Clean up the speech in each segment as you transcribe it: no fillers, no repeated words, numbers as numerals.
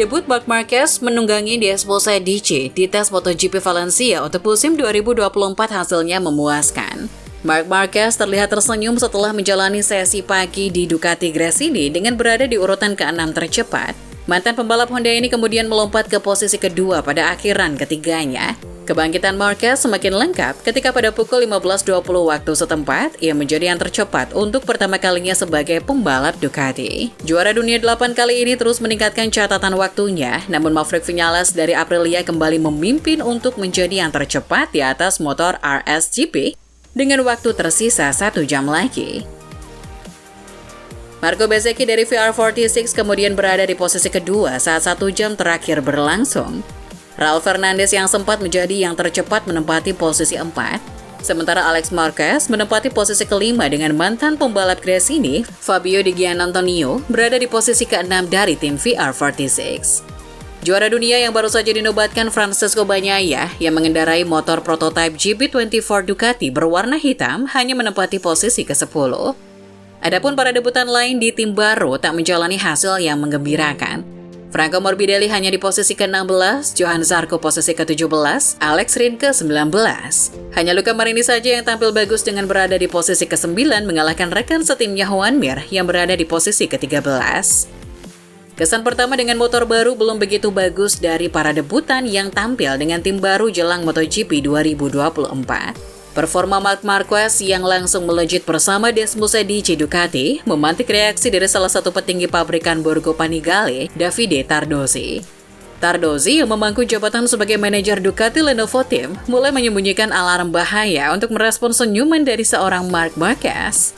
debut Marc Marquez menunggangi di Expose-DC di tes MotoGP Valencia untuk musim 2024 hasilnya memuaskan. Marc Marquez terlihat tersenyum setelah menjalani sesi pagi di Ducati Gresini dengan berada di urutan ke-6 tercepat. Mantan pembalap Honda ini kemudian melompat ke posisi kedua pada akhiran ketiganya. Kebangkitan Marquez semakin lengkap ketika pada pukul 15.20 waktu setempat, ia menjadi yang tercepat untuk pertama kalinya sebagai pembalap Ducati. Juara dunia 8 kali ini terus meningkatkan catatan waktunya, namun Maverick Viñales dari Aprilia kembali memimpin untuk menjadi yang tercepat di atas motor RSGP dengan waktu tersisa 1 jam lagi. Marco Bezzecchi dari VR46 kemudian berada di posisi kedua saat 1 jam terakhir berlangsung. Raul Fernandez yang sempat menjadi yang tercepat menempati posisi 4. Sementara Alex Marquez menempati posisi kelima dengan mantan pembalap Gresini, Fabio Di Giannantonio, berada di posisi ke-6 dari tim VR46. Juara dunia yang baru saja dinobatkan Francesco Bagnaia yang mengendarai motor prototipe GP24 Ducati berwarna hitam hanya menempati posisi ke-10. Adapun para debutan lain di tim baru tak menjalani hasil yang menggembirakan. Franco Morbidelli hanya di posisi ke-16, Johan Zarco posisi ke-17, Alex Rin ke-19. Hanya Luca Marini saja yang tampil bagus dengan berada di posisi ke-9 mengalahkan rekan setimnya Joan Mir yang berada di posisi ke-13. Kesan pertama dengan motor baru belum begitu bagus dari para debutan yang tampil dengan tim baru jelang MotoGP 2024. Performa Marc Marquez yang langsung melejit bersama Desmosedici Ducati memantik reaksi dari salah satu petinggi pabrikan Borgo Panigale, Davide Tardosi. Tardosi yang memangku jabatan sebagai manajer Ducati Lenovo Team mulai menyembunyikan alarm bahaya untuk merespon senyuman dari seorang Marc Marquez.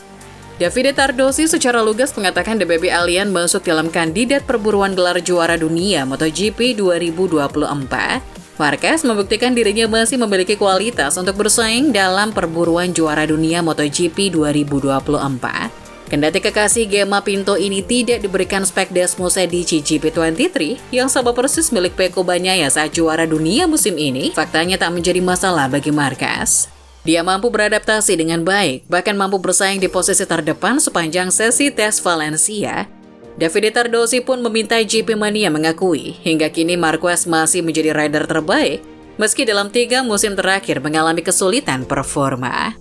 Davide Tardosi secara lugas mengatakan The Baby Alien masuk dalam kandidat perburuan gelar juara dunia MotoGP 2024. Marquez membuktikan dirinya masih memiliki kualitas untuk bersaing dalam perburuan juara dunia MotoGP 2024. Kendati kekasih Gemma Pinto ini tidak diberikan spek Desmosedici GP23 yang sama persis milik Pecco Bagnaia saat juara dunia musim ini, faktanya tak menjadi masalah bagi Marquez. Dia mampu beradaptasi dengan baik, bahkan mampu bersaing di posisi terdepan sepanjang sesi tes Valencia. Davide Tardosi pun meminta GP Mania mengakui, hingga kini Marquez masih menjadi rider terbaik, meski dalam 3 musim terakhir mengalami kesulitan performa.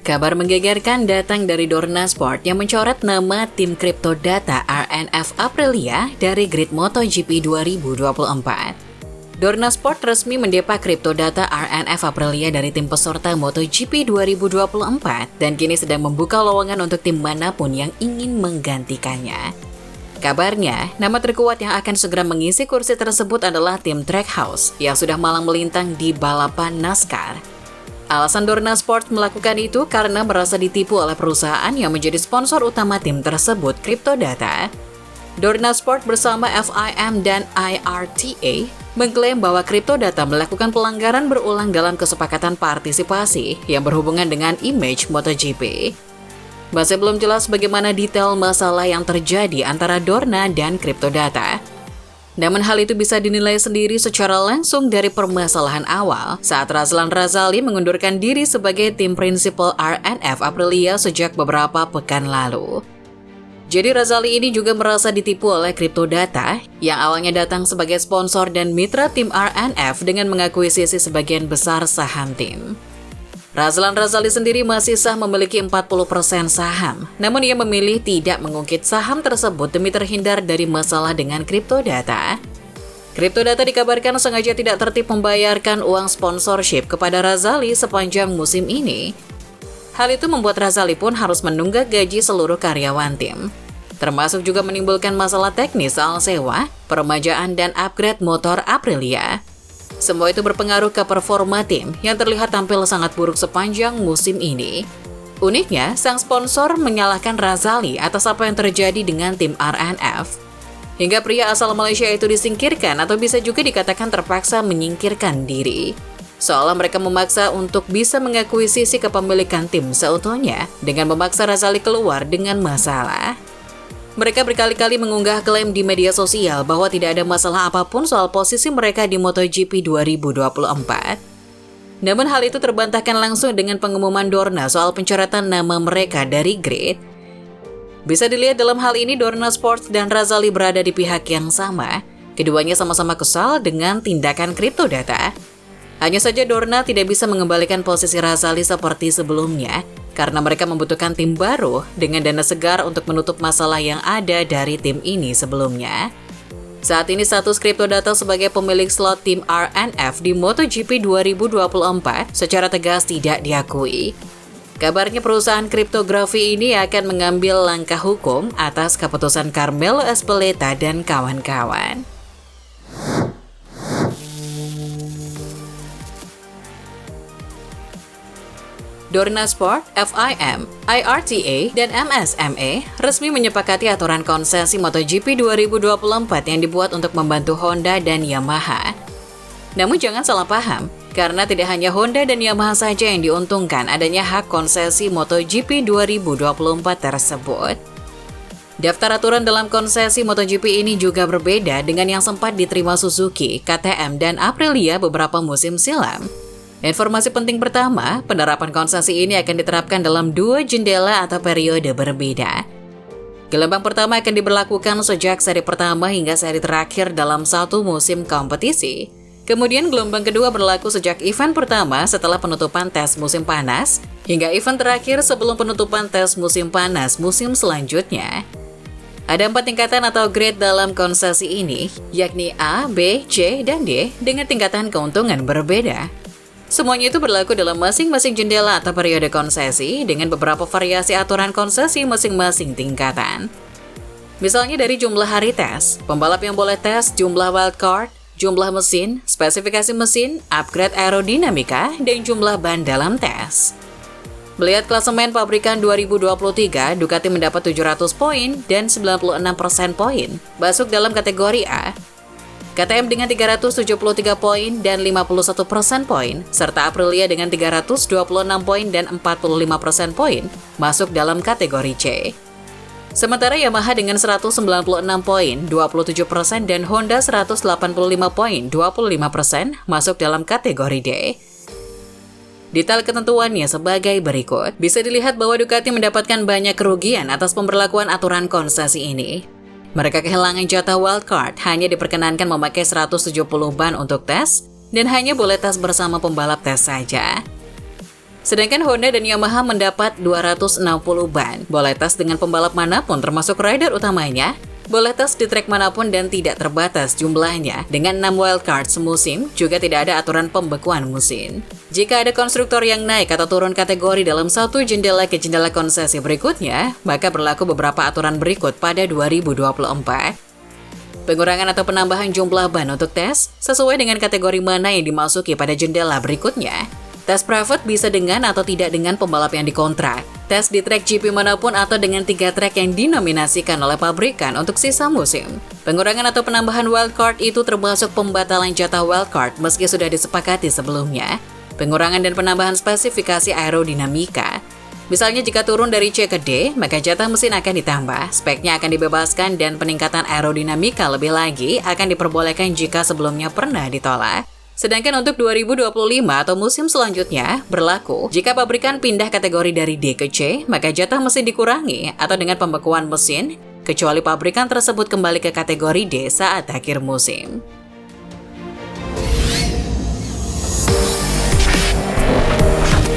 Kabar menggegerkan datang dari Dorna Sport yang mencoret nama tim kripto data RNF Aprilia dari grid MotoGP 2024. Dorna Sport resmi mendepak kripto data RNF Aprilia dari tim peserta MotoGP 2024 dan kini sedang membuka lowongan untuk tim manapun yang ingin menggantikannya. Kabarnya, nama terkuat yang akan segera mengisi kursi tersebut adalah tim Trackhouse yang sudah malang melintang di balapan NASCAR. Alasan Dorna Sport melakukan itu karena merasa ditipu oleh perusahaan yang menjadi sponsor utama tim tersebut, Cryptodata. Dorna Sport bersama FIM dan IRTA mengklaim bahwa Cryptodata melakukan pelanggaran berulang dalam kesepakatan partisipasi yang berhubungan dengan image MotoGP. Masih belum jelas bagaimana detail masalah yang terjadi antara Dorna dan Cryptodata. Namun hal itu bisa dinilai sendiri secara langsung dari permasalahan awal saat Razlan Razali mengundurkan diri sebagai tim prinsipal RNF Aprilia sejak beberapa pekan lalu. Jadi Razali ini juga merasa ditipu oleh Cryptodata yang awalnya datang sebagai sponsor dan mitra tim RNF dengan mengakuisisi sebagian besar saham tim. Razlan Razali sendiri masih sah memiliki 40% saham, namun ia memilih tidak mengungkit saham tersebut demi terhindar dari masalah dengan Cryptodata. Cryptodata dikabarkan sengaja tidak tertib membayarkan uang sponsorship kepada Razali sepanjang musim ini. Hal itu membuat Razali pun harus menunggak gaji seluruh karyawan tim. Termasuk juga menimbulkan masalah teknis soal sewa, peremajaan, dan upgrade motor Aprilia. Semua itu berpengaruh ke performa tim yang terlihat tampil sangat buruk sepanjang musim ini. Uniknya, sang sponsor menyalahkan Razali atas apa yang terjadi dengan tim RNF. Hingga pria asal Malaysia itu disingkirkan atau bisa juga dikatakan terpaksa menyingkirkan diri. Seolah mereka memaksa untuk bisa mengakuisisi kepemilikan tim seutuhnya dengan memaksa Razali keluar dengan masalah. Mereka berkali-kali mengunggah klaim di media sosial bahwa tidak ada masalah apapun soal posisi mereka di MotoGP 2024. Namun hal itu terbantahkan langsung dengan pengumuman Dorna soal pencoretan nama mereka dari grid. Bisa dilihat dalam hal ini Dorna Sports dan Razali berada di pihak yang sama. Keduanya sama-sama kesal dengan tindakan Cryptodata. Hanya saja Dorna tidak bisa mengembalikan posisi Razali seperti sebelumnya karena mereka membutuhkan tim baru dengan dana segar untuk menutup masalah yang ada dari tim ini sebelumnya. Saat ini status Cryptodata sebagai pemilik slot tim RNF di MotoGP 2024 secara tegas tidak diakui. Kabarnya perusahaan kriptografi ini akan mengambil langkah hukum atas keputusan Carmelo Ezpeleta dan kawan-kawan. Dorna Sport, FIM, IRTA, dan MSMA resmi menyepakati aturan konsesi MotoGP 2024 yang dibuat untuk membantu Honda dan Yamaha. Namun jangan salah paham, karena tidak hanya Honda dan Yamaha saja yang diuntungkan adanya hak konsesi MotoGP 2024 tersebut. Daftar aturan dalam konsesi MotoGP ini juga berbeda dengan yang sempat diterima Suzuki, KTM, dan Aprilia beberapa musim silam. Informasi penting pertama, penerapan konsesi ini akan diterapkan dalam 2 jendela atau periode berbeda. Gelombang pertama akan diberlakukan sejak seri pertama hingga seri terakhir dalam 1 musim kompetisi. Kemudian gelombang kedua berlaku sejak event pertama setelah penutupan tes musim panas, hingga event terakhir sebelum penutupan tes musim panas musim selanjutnya. Ada 4 tingkatan atau grade dalam konsesi ini, yakni A, B, C, dan D dengan tingkatan keuntungan berbeda. Semuanya itu berlaku dalam masing-masing jendela atau periode konsesi dengan beberapa variasi aturan konsesi masing-masing tingkatan. Misalnya dari jumlah hari tes, pembalap yang boleh tes, jumlah wildcard, jumlah mesin, spesifikasi mesin, upgrade aerodinamika, dan jumlah ban dalam tes. Melihat klasemen pabrikan 2023, Ducati mendapat 700 poin dan 96% poin, masuk dalam kategori A. KTM dengan 373 poin dan 51% poin, serta Aprilia dengan 326 poin dan 45% poin, masuk dalam kategori C. Sementara Yamaha dengan 196 poin, 27% dan Honda 185 poin, 25% masuk dalam kategori D. Detail ketentuannya sebagai berikut. Bisa dilihat bahwa Ducati mendapatkan banyak kerugian atas pemberlakuan aturan konsesi ini. Mereka kehilangan jatah wildcard, hanya diperkenankan memakai 170 ban untuk tes, dan hanya boleh tes bersama pembalap tes saja. Sedangkan Honda dan Yamaha mendapat 260 ban, boleh tes dengan pembalap manapun termasuk rider utamanya, boleh tes di trek manapun dan tidak terbatas jumlahnya. Dengan 6 wildcard semusim, juga tidak ada aturan pembekuan musim. Jika ada konstruktor yang naik atau turun kategori dalam satu jendela ke jendela konsesi berikutnya, maka berlaku beberapa aturan berikut pada 2024. Pengurangan atau penambahan jumlah ban untuk tes, sesuai dengan kategori mana yang dimasuki pada jendela berikutnya. Tes private bisa dengan atau tidak dengan pembalap yang dikontrak. Tes di trek GP manapun atau dengan 3 trek yang dinominasikan oleh pabrikan untuk sisa musim. Pengurangan atau penambahan wildcard itu termasuk pembatalan jatah wildcard meski sudah disepakati sebelumnya. Pengurangan dan penambahan spesifikasi aerodinamika. Misalnya jika turun dari C ke D, maka jatah mesin akan ditambah, speknya akan dibebaskan dan peningkatan aerodinamika lebih lagi akan diperbolehkan jika sebelumnya pernah ditolak. Sedangkan untuk 2025 atau musim selanjutnya berlaku, jika pabrikan pindah kategori dari D ke C, maka jatah mesin dikurangi atau dengan pembekuan mesin, kecuali pabrikan tersebut kembali ke kategori D saat akhir musim.